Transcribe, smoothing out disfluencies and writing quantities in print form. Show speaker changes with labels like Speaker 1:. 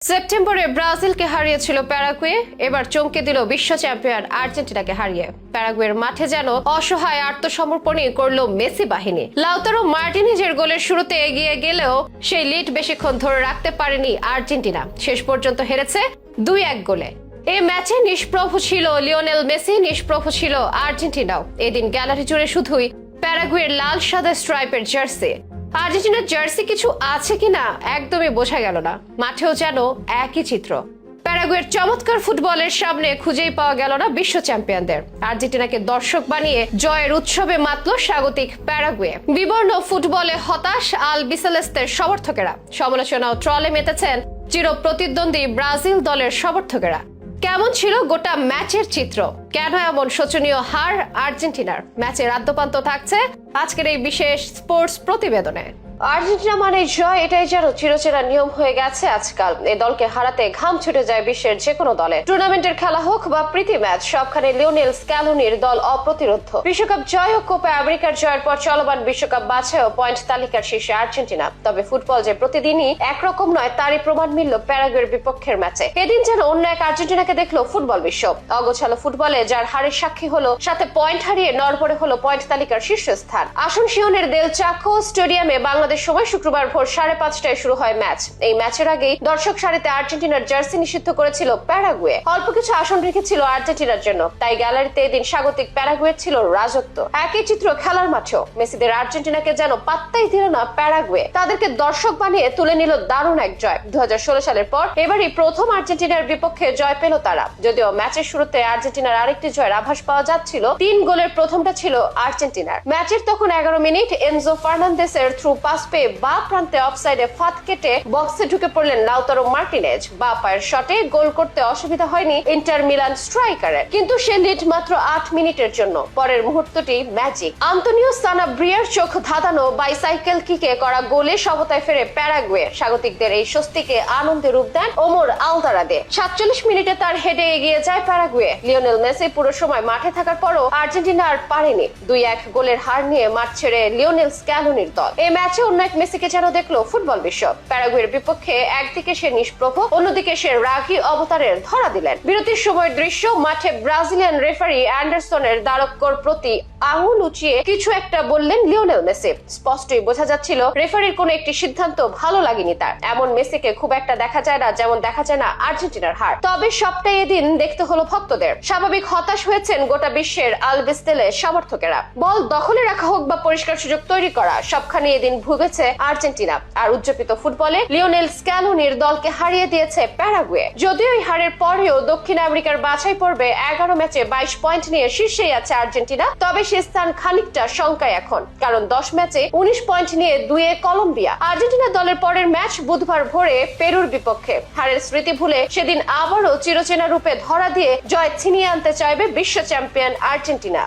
Speaker 1: সেপ্টেম্বরে ব্রাজিলকে হারিয়েছিল প্যারাগুয়ে, এবার চমকে দিল বিশ্ব চ্যাম্পিয়ন আর্জেন্টিনাকে হারিয়ে। প্যারাগুয়ের মাঠে যেন অসহায় আত্মসমর্পণই করলো মেসি বাহিনী। লাউতারো মার্টিনেজের গোলের শুরুতে এগিয়ে গেলেও সেই লিড বেশিক্ষণ ধরে রাখতে পারেনি আর্জেন্টিনা, শেষ পর্যন্ত হেরেছে 2-1 গোলে। এই ম্যাচে নিষ্প্রভ ছিল লিওনেল মেসি, নিষ্প্রভ ছিল আর্জেন্টিনাও। এদিন গ্যালারি জুড়ে শুধুই প্যারাগুয়ের লাল সাদা স্ট্রাইপের জার্সি। আর্জেন্টিনার জার্সি কিছু আছে কিনা একদমই বোঝা গেল না, মাঠেও যেন একই চিত্র। প্যারাগুয়ের চমৎকার ফুটবলের সামনে খুঁজেই পাওয়া গেল না বিশ্ব চ্যাম্পিয়নদের। আর্জেন্টিনাকে দর্শক বানিয়ে জয়ের উৎসবে মাতল স্বাগতিক প্যারাগুয়ে। বিবর্ণ ফুটবলে হতাশ আল বিসেলেস্তের সমর্থকেরা, সমালোচনা ও ট্রলে মেতেছেন চির প্রতিদ্বন্দ্বী ব্রাজিল দলের সমর্থকেরা। কেমন ছিল গোটা ম্যাচের চিত্র, কেন এমন শোচনীয় হার আর্জেন্টিনার, ম্যাচের আদ্যপান্ত থাকছে আজকের এই বিশেষ স্পোর্টস প্রতিবেদনে। আর্জেন্টিনা মানে জয়, এটাই যেন চিরচেনা নিয়ম হয়ে গেছে আজকাল। এই দলকে হারাতে ঘাম ছুটে যায় বিশ্বের যে কোনো দলে। টুর্নামেন্টের খেলা হোক বা প্রীতি ম্যাচ, সবখানে লিওনেল স্ক্যালোনির দল অপ্রতিরোধ্য। বিশ্বকাপ জয় ও কোপা আমেরিকার জয়ের পর চলমান বিশ্বকাপ বাছাইও পয়েন্ট তালিকার শীর্ষে আর্জেন্টিনা। তবে ফুটবল যে প্রতিদিনই একরকম নয়, তারই প্রমাণ মিলল প্যারাগুয়ের বিপক্ষের ম্যাচে। এদিন যেন অন্য এক আর্জেন্টিনাকে দেখলো ফুটবল বিশ্ব। অগোছালো ফুটবলে যার হারের সাক্ষী হলো, সাথে পয়েন্ট হারিয়ে নড়বড়ে হলো পয়েন্ট তালিকার শীর্ষস্থান। আসনসিয়নের দেল চাকো স্টেডিয়ামে বাংলাদেশ সময় শুক্রবার ভোর 5:30টায় শুরু হয় ম্যাচ। এই ম্যাচের আগেই দর্শক সারিতে আর্জেন্টিনার জার্সি নিষিদ্ধ করেছিল প্যারাগুয়ে। অল্প কিছু আসন রেখেছিল আর্জেন্টিনার জন্য, তাই গ্যালারিতে এদিন স্বাগতিক প্যারাগুয়ে ছিল রাজত্ব। একই চিত্র খেলার মাঠেও। মেসিদের আর্জেন্টিনাকে যেন পাত্তাই দিল না প্যারাগুয়ে, তাদেরকে দর্শক বানিয়ে তুলে নিল দারুণ এক জয়। 2016 সালের পর এবারই প্রথম আর্জেন্টিনার বিপক্ষে জয় পেল তারা। যদিও ম্যাচের শুরুতে আর্জেন্টিনার আরেকটি জয়ের আভাস পাওয়া যাচ্ছিল, 3 গোলের প্রথমটা ছিল আর্জেন্টিনার। ম্যাচের তখন 11 মিনিট এনজো ফার্নান্দেসের থ্রু পাস পেয়ে বা প্রান্তে অফসাইডে ফাঁদ কেটে বক্সে ঢুকে পড়লেন লাউতারো মার্টিনেজ। বা পায়ের শটে গোল করতে অসুবিধা হয়নি ইন্টার মিলান স্ট্রাইকারের, কিন্তু সে লিড মাত্র 8 মিনিটের জন্য। পরের মুহূর্তটি ম্যাজিক। আন্তোনিও সানাব্রিয়ার চোখ ধাঁধানো বাইসাইকেল কিকে করা গোলে সমতায় ফেরে প্যারাগুয়ে। স্বাগতিকদের এই স্বস্তিকে আনন্দে রূপ দেন ওমর আলদারাদে। 47 মিনিটে তার হেডে এগিয়ে যায় প্যারাগুয়ে। লিওনেল মেসি পুরো সময় মাঠে থাকার পরও আর্জেন্টিনা আর পারেনি। 2-1 গোলের হার নিয়ে মাঠ ছেড়ে লিওনেল স্ক্যালোনির দল। এই ম্যাচে অন্য এক মেসিকে যেন দেখলো ফুটবল বিশ্ব। প্যারাগুয়ের বিপক্ষে একদিকে সে নিষ্প্রভ, অন্যদিকে সে রাগী অবতারের ধরা দিলেন। বিরতির সময়ের দৃশ্য, মাঠে ব্রাজিলিয়ান রেফারি অ্যান্ডারসনের দ্বারক্ষর প্রতি আঙুল উঁচিয়ে কিছু একটা বললেন লিওনেল মেসি। স্পষ্টই বোঝা যাচ্ছিল রেফারির কোনো একটি সিদ্ধান্ত ভালো লাগেনি তার। এমন মেসিকে খুব একটা দেখা যায় না, যেমন দেখা যায় না আর্জেন্টিনার হার। তবে সবটাই এদিন দেখতে হলো ভক্তদের। স্বাভাবিক হতাশ হয়েছেন গোটা বিশ্বের আলবিস্তেলের সমর্থকেরা। বল দখলে রাখা হোক বা পরিষ্কার সুযোগ তৈরি করা, সবখানে এদিন ভুগেছে আর্জেন্টিনা। আর উজ্জীবিত ফুটবলে লিওনেল স্ক্যালোনির দলকে হারিয়ে দিয়েছে প্যারাগুয়ে। যদিও এই হারের পরেও দক্ষিণ আমেরিকার বাছাই পর্বে 11 ম্যাচে 22 পয়েন্ট নিয়ে শীর্ষেই আছে আর্জেন্টিনা। তবে সে স্থান খানিকটা শঙ্কায় এখন, কারণ 10 ম্যাচে 19 পয়েন্ট নিয়ে 2-এ কলম্বিয়া। আর্জেন্টিনা দলের পরের ম্যাচ বুধবার ভোরে পেরুর বিপক্ষে। হারের স্মৃতি ভুলে সেদিন আবারও চিরচেনা রূপে ধরা দিয়ে জয় ছিনিয়ে আনতে চাইবে বিশ্ব চ্যাম্পিয়ন আর্জেন্টিনা।